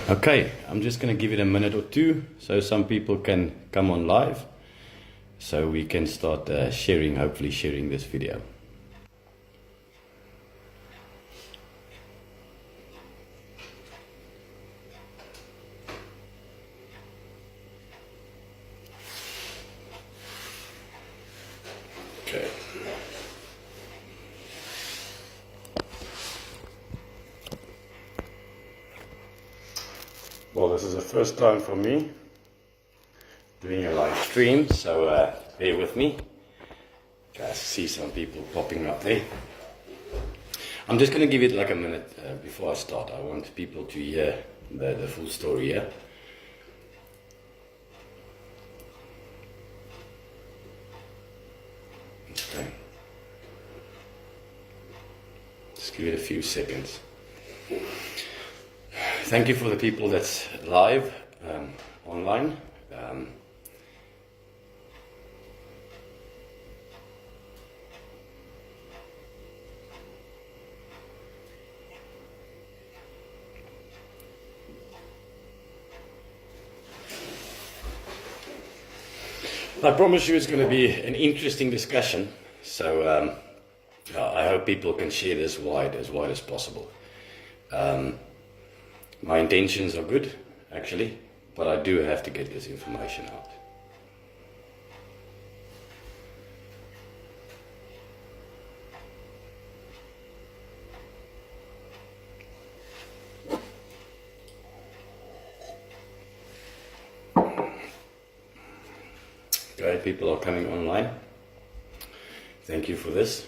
Okay, I'm just going to give it a minute or two so some people can come on live so we can start hopefully sharing this video. Okay. Well, this is the first time for me doing a live stream, so bear with me. I see some people popping up there. I'm just going to give it like a minute before I start. I want people to hear the full story here. Okay. Just give it a few seconds. Thank you for the people that's live online. I promise you it's going to be an interesting discussion, so I hope people can share this wide as possible. My intentions are good, actually, but I do have to get this information out. Okay, people are coming online. Thank you for this.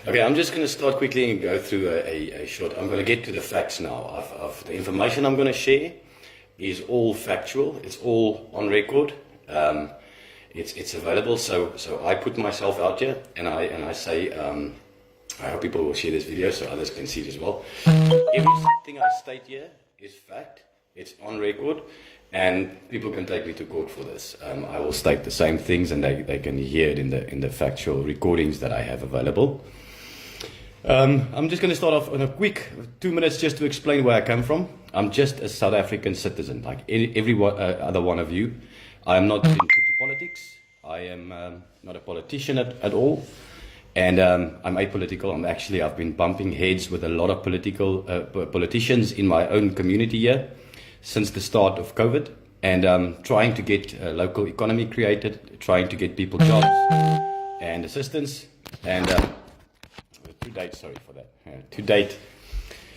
Okay, I'm just going to start quickly and go through a short. I'm going to get to the facts now. Of the information I'm going to share is all factual. It's all on record. It's available. So I put myself out here, and I say I hope people will share this video so others can see it as well. Everything I state here is fact. It's on record, and people can take me to court for this. I will state the same things, and they can hear it in the factual recordings that I have available. I'm just going to start off on a quick 2 minutes just to explain where I come from. I'm just a South African citizen, like every other one of you. I am not into politics. I am not a politician at all. And I'm apolitical. I've been bumping heads with a lot of politicians in my own community here since the start of COVID. And trying to get a local economy created, trying to get people jobs and assistance. And to date, sorry for that. To date,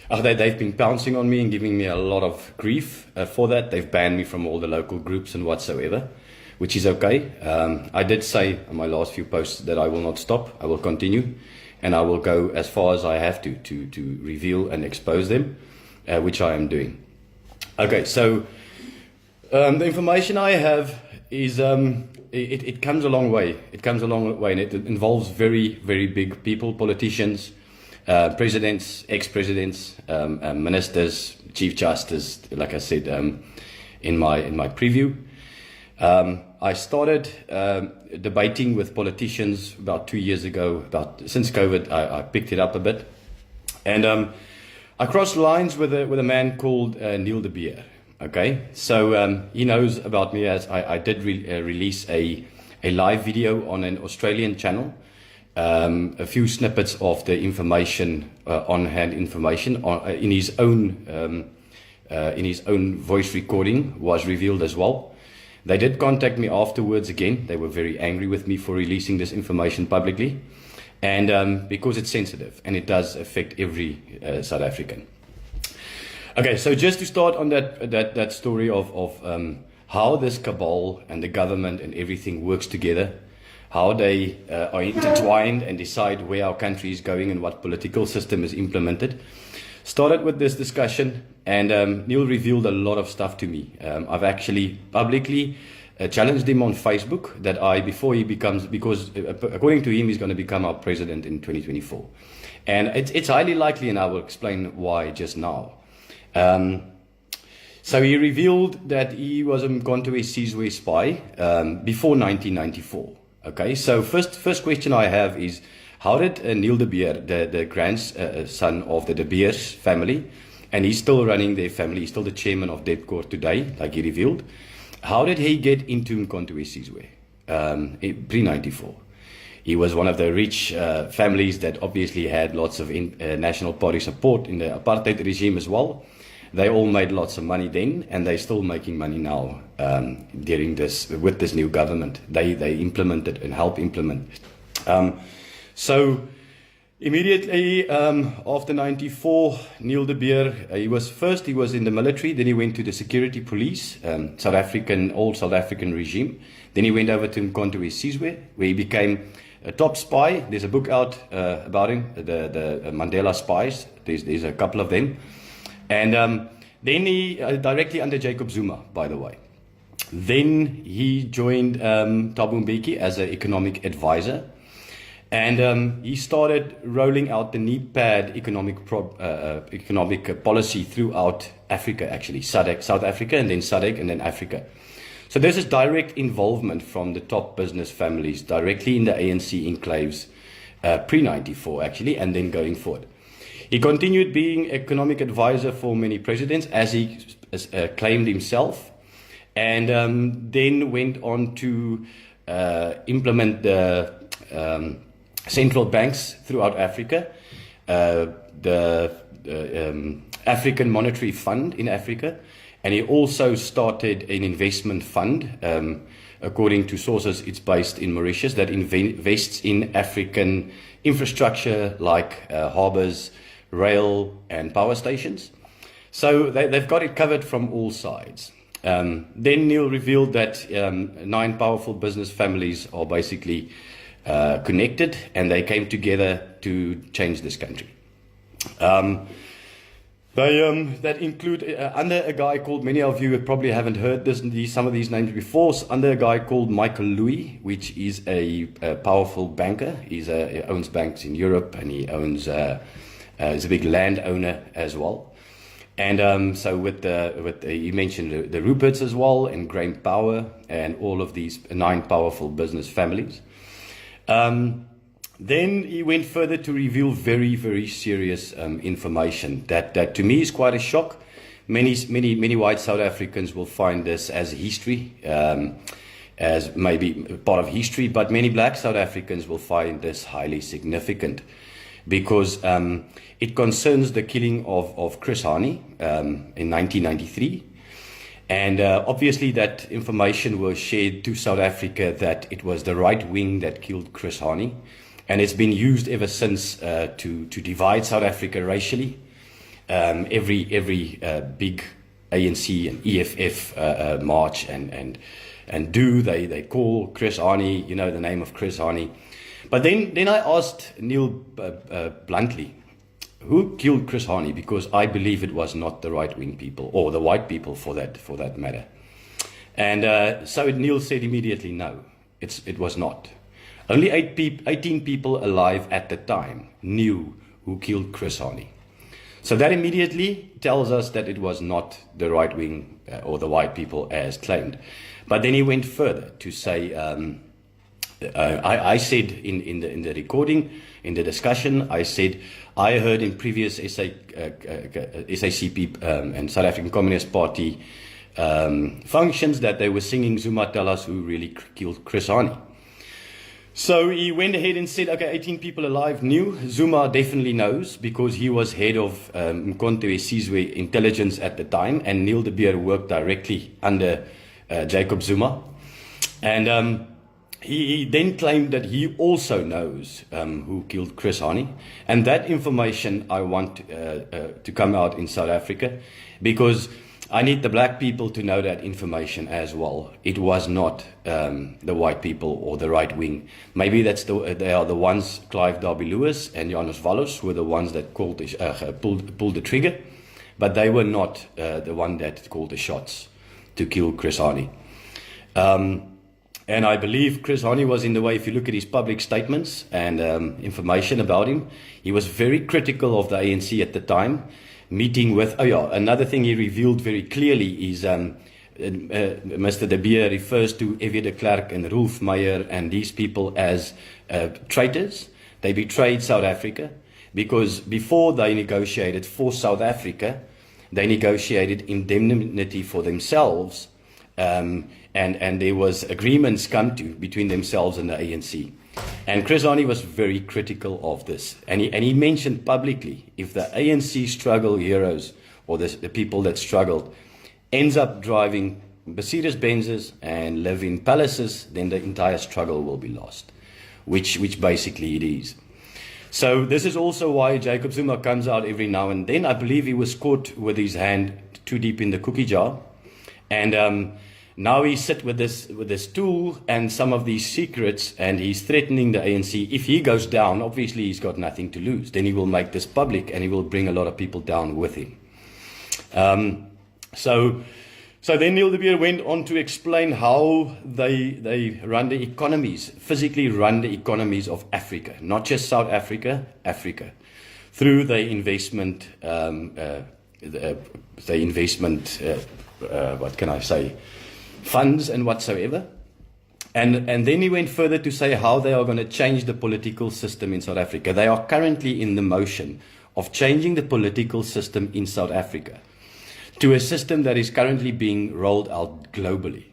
they've been pouncing on me and giving me a lot of grief for that. They've banned me from all the local groups and whatsoever, which is okay. I did say on my last few posts that I will not stop. I will continue, and I will go as far as I have to reveal and expose them, which I am doing. Okay, so the information I have is it comes a long way. It comes a long way, and it involves very, very big people, politicians, presidents, ex-presidents, ministers, chief justice. Like I said in my preview, I started debating with politicians about 2 years ago. Since COVID, I picked it up a bit, and I crossed lines with a man called Neil de Beer. Okay, so he knows about me as I did release a live video on an Australian channel, a few snippets of the information, on-hand information in his own voice recording was revealed as well. They did contact me afterwards again. They were very angry with me for releasing this information publicly, and because it's sensitive and it does affect every South African. Okay, so just to start on that story of how this cabal and the government and everything works together, how they are intertwined and decide where our country is going and what political system is implemented. Started with this discussion, and Neil revealed a lot of stuff to me. I've actually publicly challenged him on Facebook that because according to him, he's going to become our president in 2024. And it's highly likely, and I will explain why just now. So he revealed that he was a Mkhonto Sizwe spy before 1994. Okay, so first question I have is, how did Neil de Beer, the grandson of the De Beers family, and he's still running their family, he's still the chairman of Debcor today, like he revealed, how did he get into Mkhonto Sizwe pre-94? He was one of the rich families that obviously had lots of National Party support in the apartheid regime as well. They all made lots of money then, and they're still making money now during with this new government. They implemented and helped implement. So immediately after 94, Neil de Beer, he was in the military, then he went to the security police, old South African regime. Then he went over to Mkhonto Sizwe, where he became a top spy. There's a book out about him, the Mandela Spies. There's a couple of them. And then he, directly under Jacob Zuma, by the way. Then he joined Thabo Mbeki as an economic advisor. And he started rolling out the NEPAD economic policy throughout Africa, actually. South Africa, and then SADC, and then Africa. So this is direct involvement from the top business families directly in the ANC enclaves pre-94, actually, and then going forward. He continued being economic advisor for many presidents, as he claimed himself, and then went on to implement the central banks throughout Africa, the African Monetary Fund in Africa, and he also started an investment fund. According to sources, it's based in Mauritius, that invests in African infrastructure like harbors, rail and power stations. So they've got it covered from all sides. Then Neil revealed that 9 powerful business families are basically connected, and they came together to change this country. That include under a guy called, many of you probably haven't heard some of these names before, under a guy called Michael Louis, which is a powerful banker. He owns banks in Europe, and he owns he's a big landowner as well. And so you mentioned the Ruperts as well, and Graham Power, and all of these 9 powerful business families. Then he went further to reveal very, very serious information that to me is quite a shock. Many white South Africans will find this as history, as maybe part of history, but many black South Africans will find this highly significant, because it concerns the killing of Chris Hani in 1993. And obviously that information was shared to South Africa that it was the right wing that killed Chris Hani. And it's been used ever since to divide South Africa racially. Every big ANC and EFF march and they call Chris Hani, the name of Chris Hani. But then I asked Neil bluntly, who killed Chris Hani? Because I believe it was not the right-wing people, or the white people for that matter. And so Neil said immediately, no, it was not. Only 18 people alive at the time knew who killed Chris Hani. So that immediately tells us that it was not the right wing or the white people as claimed. But then he went further to say, I said in the recording, in the discussion, I said, I heard in previous SACP and South African Communist Party functions that they were singing Zuma Tell Us Who Really Killed Chris Hani. So he went ahead and said, okay, 18 people alive knew. Zuma definitely knows, because he was head of Mkhonto Sizwe intelligence at the time, and Neil de Beer worked directly under Jacob Zuma. And he then claimed that he also knows who killed Chris Hani. And that information I want to come out in South Africa, because I need the black people to know that information as well. It was not the white people or the right wing. Maybe they are the ones, Clive Derby-Lewis and Janus Wallus were the ones that pulled the trigger, but they were not the one that called the shots to kill Chris Hani. And I believe Chris Hani was in the way. If you look at his public statements and information about him, he was very critical of the ANC at the time. meeting with, another thing he revealed very clearly is Mr. De Beer refers to Evie de Klerk and Rolf Meyer and these people as traitors. They betrayed South Africa because before they negotiated for South Africa, they negotiated indemnity for themselves, and there was agreements come to between themselves and the ANC. And Chris Hani was very critical of this. And he mentioned publicly, if the ANC struggle heroes, or the people that struggled, ends up driving Mercedes-Benzes and live in palaces, then the entire struggle will be lost, which basically it is. So this is also why Jacob Zuma comes out every now and then. I believe he was caught with his hand too deep in the cookie jar. And now he sits with this tool and some of these secrets, and he's threatening the ANC. If he goes down, obviously he's got nothing to lose. Then he will make this public and he will bring a lot of people down with him. So then Neil de Beer went on to explain how they run the economies, physically run the economies of Africa, not just South Africa, Africa, through the investment, what can I say, funds and whatsoever. And then he went further to say how they are going to change the political system in South Africa. They are currently in the motion of changing the political system in South Africa to a system that is currently being rolled out globally.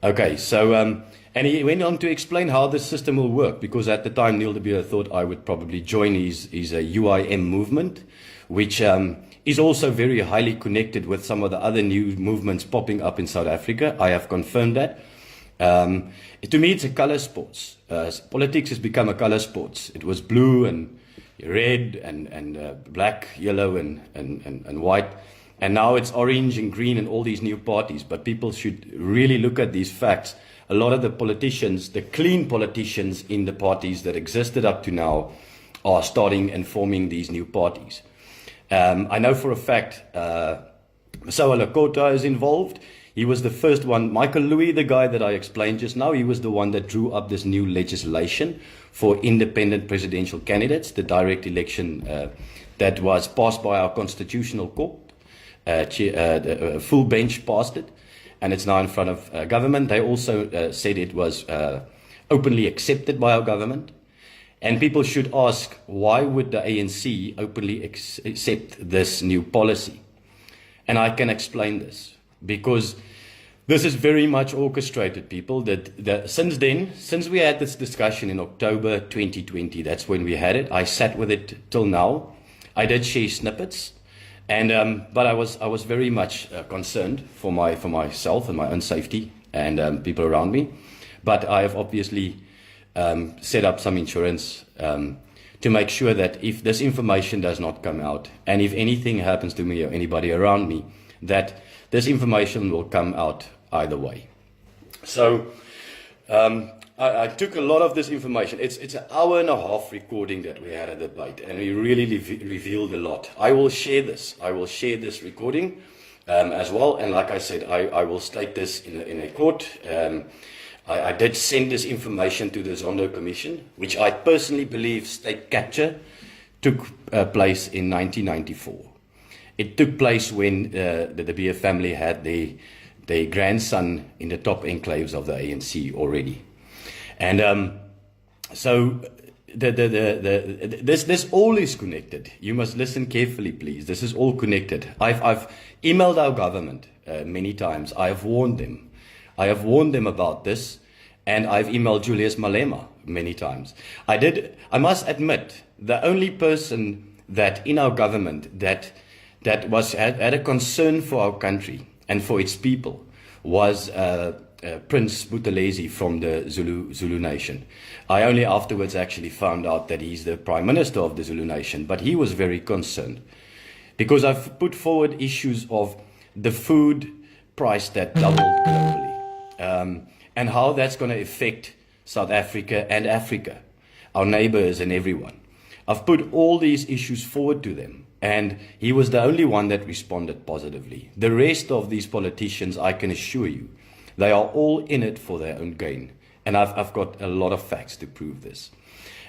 Okay, so, and he went on to explain how this system will work, because at the time Neil de Beer thought I would probably join his UIM movement, which is also very highly connected with some of the other new movements popping up in South Africa. I have confirmed that. To me, it's a color sports. Politics has become a color sports. It was blue and red and black, yellow and white. And now it's orange and green and all these new parties. But people should really look at these facts. A lot of the politicians, the clean politicians in the parties that existed up to now, are starting and forming these new parties. I know for a fact Masawa Lakota is involved. He was the first one. Michael Louis, the guy that I explained just now, he was the one that drew up this new legislation for independent presidential candidates, the direct election that was passed by our constitutional court. The full bench passed it, and it's now in front of government. They also said it was openly accepted by our government. And people should ask, why would the ANC openly accept this new policy? And I can explain this, because this is very much orchestrated, people. Since we had this discussion in October 2020, that's when we had it. I sat with it till now. I did share snippets. And but I was very much concerned for myself and my own safety and people around me. But I have obviously set up some insurance to make sure that if this information does not come out, and if anything happens to me or anybody around me, that this information will come out either way. So I took a lot of this information. It's an hour and a half recording that we had a debate, and we really revealed a lot. I will share this. I will share this recording as well. And like I said, I will state this in a court. I did send this information to the Zondo Commission, which I personally believe state capture took place in 1994. It took place when the De Beer family had their grandson in the top enclaves of the ANC already. And so this all is connected. You must listen carefully, please. This is all connected. I've emailed our government many times. I have warned them. I have warned them about this, and I've emailed Julius Malema many times. I must admit, the only person that in our government that had a concern for our country and for its people was Prince Buthelezi from the Zulu Nation. I only afterwards actually found out that he's the Prime Minister of the Zulu Nation, but he was very concerned because I've put forward issues of the food price that doubled globally, and how that's going to affect South Africa and Africa, our neighbors and everyone. I've put all these issues forward to them, and he was the only one that responded positively. The rest of these politicians, I can assure you, they are all in it for their own gain. And I've got a lot of facts to prove this.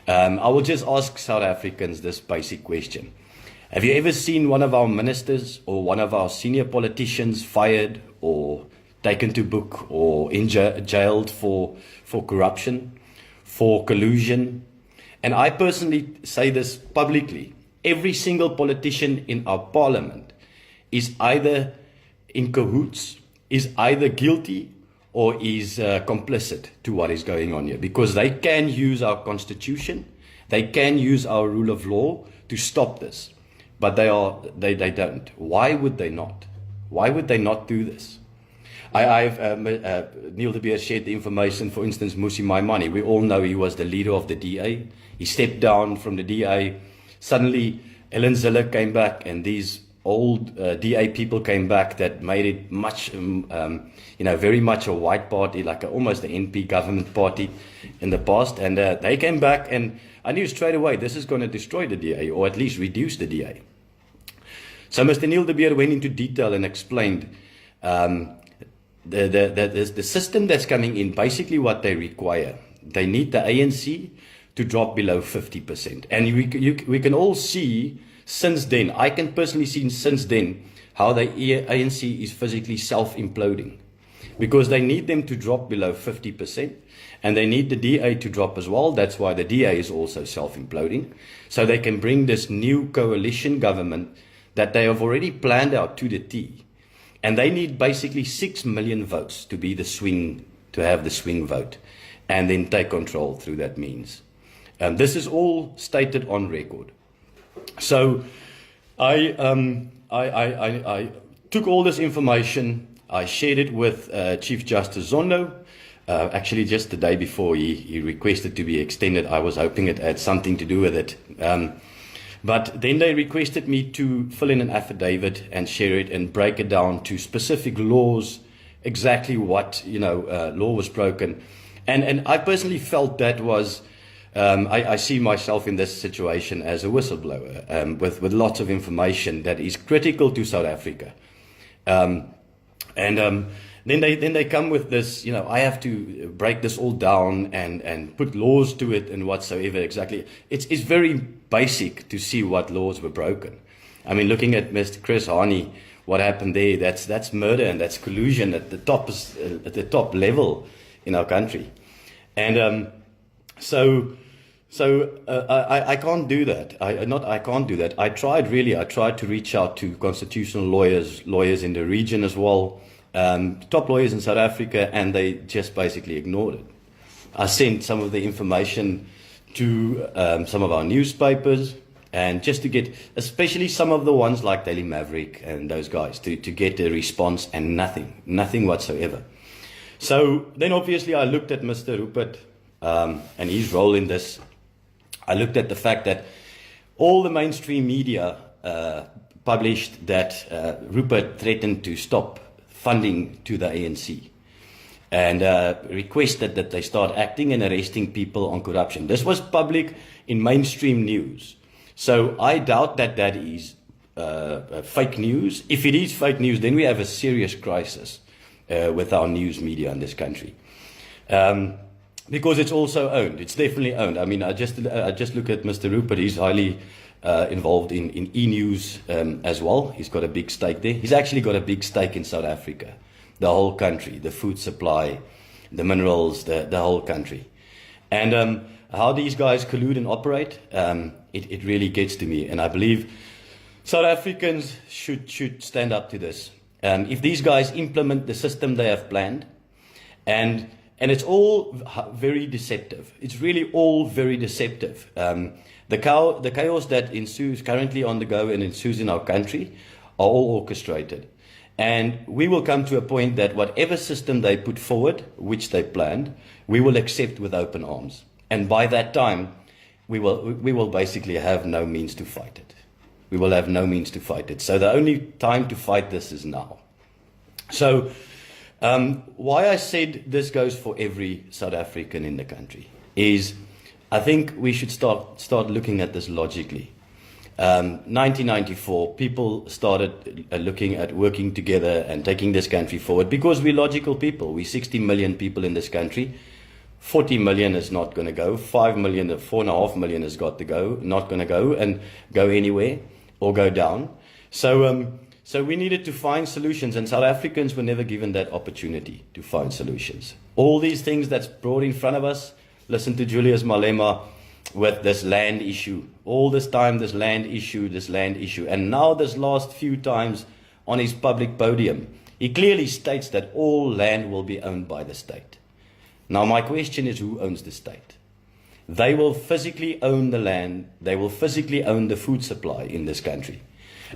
I will just ask South Africans this basic question. Have you ever seen one of our ministers or one of our senior politicians fired or taken to book or jailed for corruption, for collusion? And I personally say this publicly. Every single politician in our parliament is either in cahoots, is either guilty or is complicit to what is going on here, because they can use our constitution, they can use our rule of law to stop this, but they don't. Why would they not? Why would they not do this? Neil de Beer shared the information, for instance, Musi Maimane. We all know he was the leader of the DA. He stepped down from the DA. Suddenly, Ellen Zille came back, and these old DA people came back that made it much, very much a white party, like almost the NP government party in the past. And they came back, and I knew straight away this is going to destroy the DA, or at least reduce the DA. So Mr. Neil de Beer went into detail and explained the system that's coming in, basically what they require. They need the ANC to drop below 50%. And we can all see since then, I can personally see since then, how the ANC is physically self-imploding. Because they need them to drop below 50%, and they need the DA to drop as well. That's why the DA is also self-imploding. So they can bring this new coalition government that they have already planned out to the T. And they need basically 6 million votes to be to have the swing vote, and then take control through that means. This is all stated on record. So I took all this information, I shared it with Chief Justice Zondo. Actually, just the day before he requested to be extended, I was hoping it had something to do with it. But then they requested me to fill in an affidavit and share it and break it down to specific laws, exactly what law was broken. And I personally felt that was, I see myself in this situation as a whistleblower with lots of information that is critical to South Africa. Then they come with this, I have to break this all down and put laws to it and whatsoever exactly. It's very basic to see what laws were broken. I mean, looking at Mr. Chris Hani, what happened there, that's murder and that's collusion at the top level in our country. And I can't do that. I can't do that. I tried to reach out to constitutional lawyers in the region as well, top lawyers in South Africa, and they just basically ignored it. I sent some of the information to some of our newspapers, and just to get, especially some of the ones like Daily Maverick and those guys, to get a response, and nothing whatsoever. So then obviously I looked at Mr. Rupert and his role in this. I looked at the fact that all the mainstream media published that Rupert threatened to stop funding to the ANC and requested that they start acting and arresting people on corruption. This was public in mainstream news. So I doubt that is fake news. If it is fake news, then we have a serious crisis with our news media in this country. Because it's also owned. It's definitely owned. I mean, I just look at Mr. Rupert. He's highly involved in e-news as well. He's got a big stake there. He's actually got a big stake in South Africa, the whole country, the food supply, the minerals, the whole country. And how these guys collude and operate, it really gets to me. And I believe South Africans should stand up to this. If these guys implement the system they have planned, and it's all very deceptive. It's really all very deceptive. The chaos that ensues currently on the go and ensues in our country are all orchestrated. And we will come to a point that whatever system they put forward, which they planned, we will accept with open arms. And by that time, we will basically have no means to fight it. We will have no means to fight it. So the only time to fight this is now. So why I said this goes for every South African in the country is I think we should start looking at this logically. 1994, people started looking at working together and taking this country forward because we're logical people. We're 60 million people in this country. 40 million is not going to go. 5 million, 4.5 million has got to go, not going to go and go anywhere. or go down. So we needed to find solutions, and South Africans were never given that opportunity to find solutions. All these things that's brought in front of us, listen to Julius Malema with this land issue. All this time, this land issue. And now this last few times on his public podium, he clearly states that all land will be owned by the state. Now my question is, who owns the state? They will physically own the land. They will physically own the food supply in this country.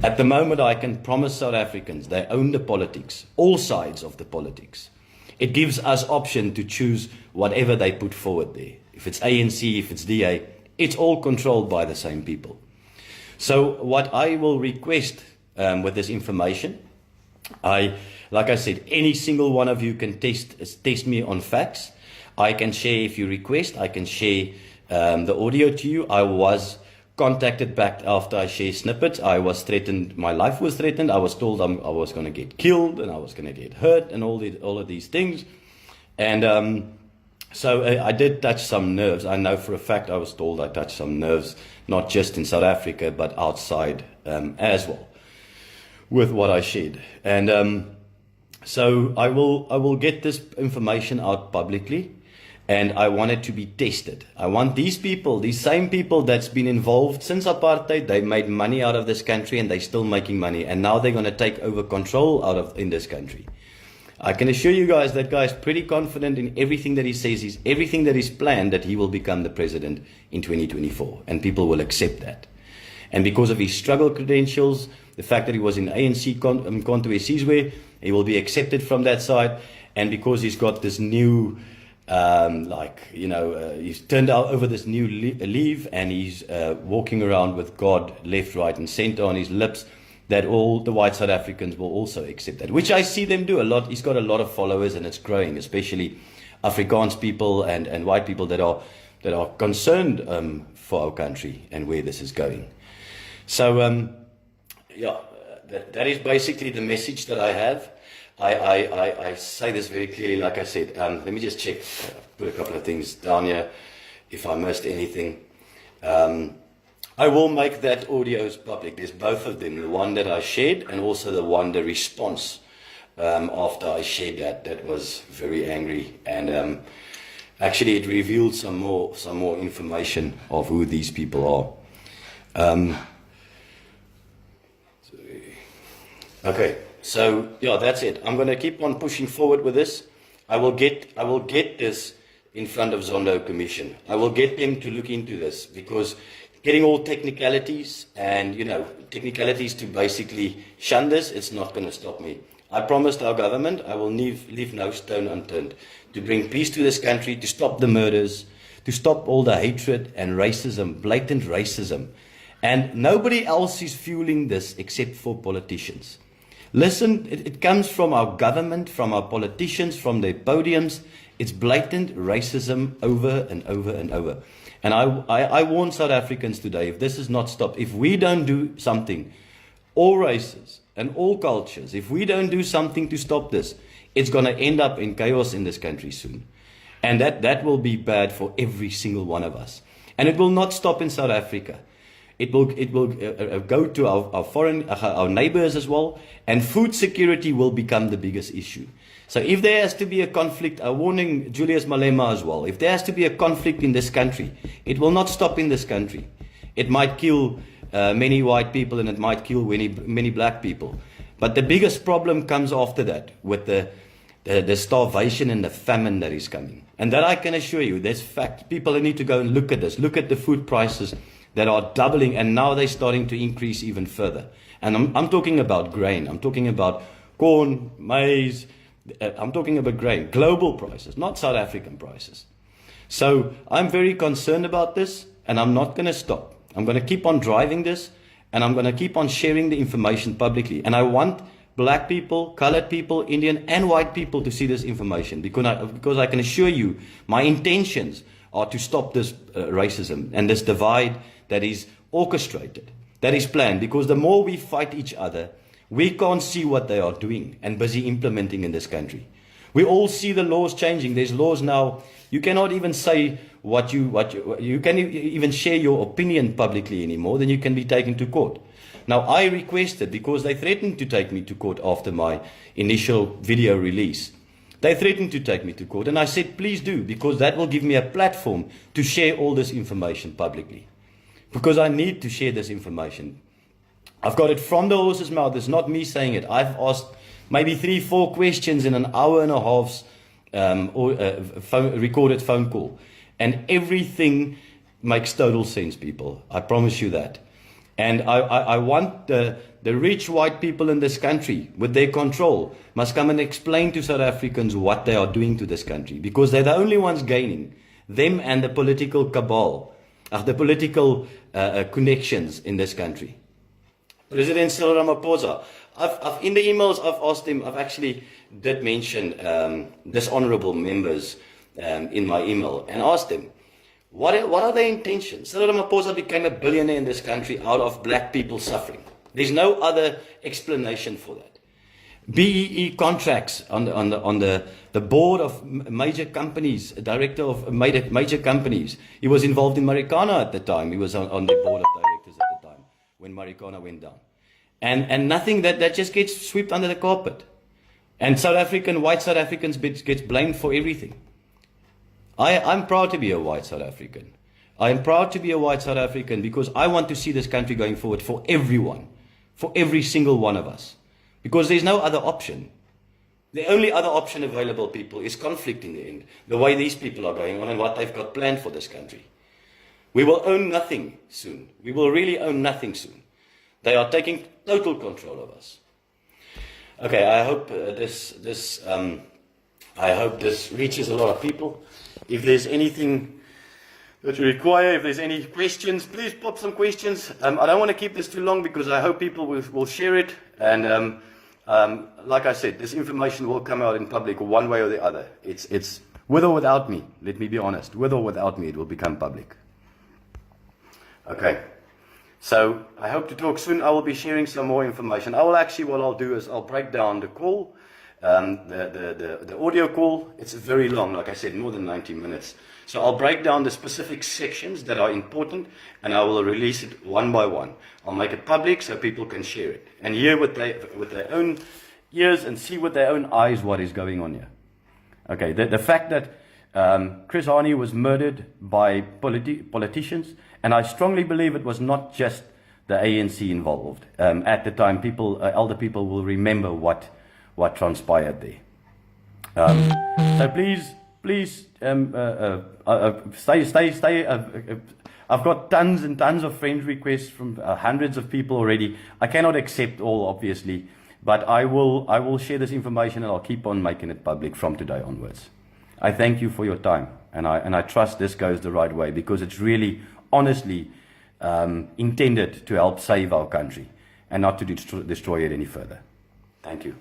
At the moment, I can promise South Africans, they own the politics, all sides of the politics. It gives us option to choose whatever they put forward there. If it's ANC, if it's DA, it's all controlled by the same people. So what I will request with this information, like I said, any single one of you can test me on facts. I can share, if you request, I can share the audio to you. I was contacted back after I shared snippets. I was threatened, my life was threatened. I was told I was going to get killed and I was going to get hurt and all of these things. And so I did touch some nerves. I know for a fact I was told I touched some nerves, not just in South Africa, but outside as well, with what I shared. And so I will get this information out publicly. And I want it to be tested. I want these people, these same people that's been involved since apartheid, they made money out of this country and they're still making money. And now they're going to take over control in this country. I can assure you guys that guy is pretty confident in everything that he says, everything that is planned, that he will become the president in 2024. And people will accept that. And because of his struggle credentials, the fact that he was in ANC Contour Sizwe, he will be accepted from that side. And because he's got this new he's turned out over this new leaf, and he's walking around with God left, right, and center on his lips, that all the white South Africans will also accept that, which I see them do a lot. He's got a lot of followers, and it's growing, especially Afrikaans people and white people that are concerned for our country and where this is going. So that is basically the message that I have. I say this very clearly, like I said. Let me just check, put a couple of things down here, if I missed anything. I will make that audios public. There's both of them, the one that I shared and also the response after I shared that was very angry. And actually it revealed some more information of who these people are. Okay. So yeah, that's it. I'm going to keep on pushing forward with this. I will get this in front of Zondo Commission. I will get them to look into this, because getting all technicalities and technicalities to basically shun this, it's not going to stop me. I promised our government I will leave no stone unturned to bring peace to this country, to stop the murders, to stop all the hatred and racism, blatant racism. And nobody else is fueling this except for politicians. Listen, it comes from our government, from our politicians, from their podiums. It's blatant racism over and over and over. And I warn South Africans today, if this is not stopped, if we don't do something, all races and all cultures, if we don't do something to stop this, it's going to end up in chaos in this country soon. And that will be bad for every single one of us. And it will not stop in South Africa. It will go to our neighbors as well, and food security will become the biggest issue. So if there has to be a conflict, warning Julius Malema as well, if there has to be a conflict in this country, it will not stop in this country. It might kill many white people, and it might kill many black people. But the biggest problem comes after that, with the starvation and the famine that is coming. And that I can assure you, that's fact. People need to go and look at this. Look at the food prices that are doubling, and now they're starting to increase even further. And I'm talking about grain. I'm talking about corn, maize. I'm talking about grain, global prices, not South African prices. So I'm very concerned about this, and I'm not going to stop. I'm going to keep on driving this, and I'm going to keep on sharing the information publicly. And I want black people, colored people, Indian and white people to see this information, because I can assure you my intentions are to stop this racism and this divide that is orchestrated, that is planned. Because the more we fight each other, we can't see what they are doing and busy implementing in this country. We all see the laws changing. There's laws now. You cannot even say you can't even share your opinion publicly anymore. Then you can be taken to court. Now, I requested, because they threatened to take me to court after my initial video release. They threatened to take me to court, and I said, please do, because that will give me a platform to share all this information publicly. Because I need to share this information. I've got it from the horse's mouth. It's not me saying it. I've asked maybe 3-4 questions in an hour and a half's recorded phone call. And everything makes total sense, people. I promise you that. And I want the rich white people in this country, with their control, must come and explain to South Africans what they are doing to this country. Because they're the only ones gaining. Them and the political cabal, the political connections in this country. President Cyril Ramaphosa, in the emails I've asked him, I've actually did mention dishonorable members in my email, and asked them, what are their intentions? Cyril Ramaphosa became a billionaire in this country out of black people suffering. There's no other explanation for that. BEE contracts on the board of major companies, director of major companies. He was involved in Marikana at the time. He was on the board of directors at the time when Marikana went down. And nothing that just gets swept under the carpet. And white South Africans gets blamed for everything. I'm proud to be a white South African. I am proud to be a white South African because I want to see this country going forward for everyone, for every single one of us. Because there's no other option. The only other option available, people, is conflict in the end. The way these people are going on and what they've got planned for this country. We will own nothing soon. We will really own nothing soon. They are taking total control of us. Okay, I hope this reaches a lot of people. If there's anything that you require, if there's any questions, please pop some questions. I don't want to keep this too long because I hope people will share it. And like I said, this information will come out in public one way or the other. It's with or without me. Let me be honest. With or without me, it will become public. Okay. So I hope to talk soon. I will be sharing some more information. What I'll do is I'll break down the call, the audio call. It's very long, like I said, more than 90 minutes. So I'll break down the specific sections that are important, and I will release it one by one. I'll make it public so people can share it and hear with their own ears and see with their own eyes what is going on here. Okay, the fact that Chris Hani was murdered by politicians, and I strongly believe it was not just the ANC involved. At the time, elder people will remember what transpired there. So please stay. I've got tons and tons of friend requests from hundreds of people already. I cannot accept all, obviously, but I will share this information and I'll keep on making it public from today onwards. I thank you for your time, and I trust this goes the right way because it's really, honestly, intended to help save our country and not to destroy it any further. Thank you.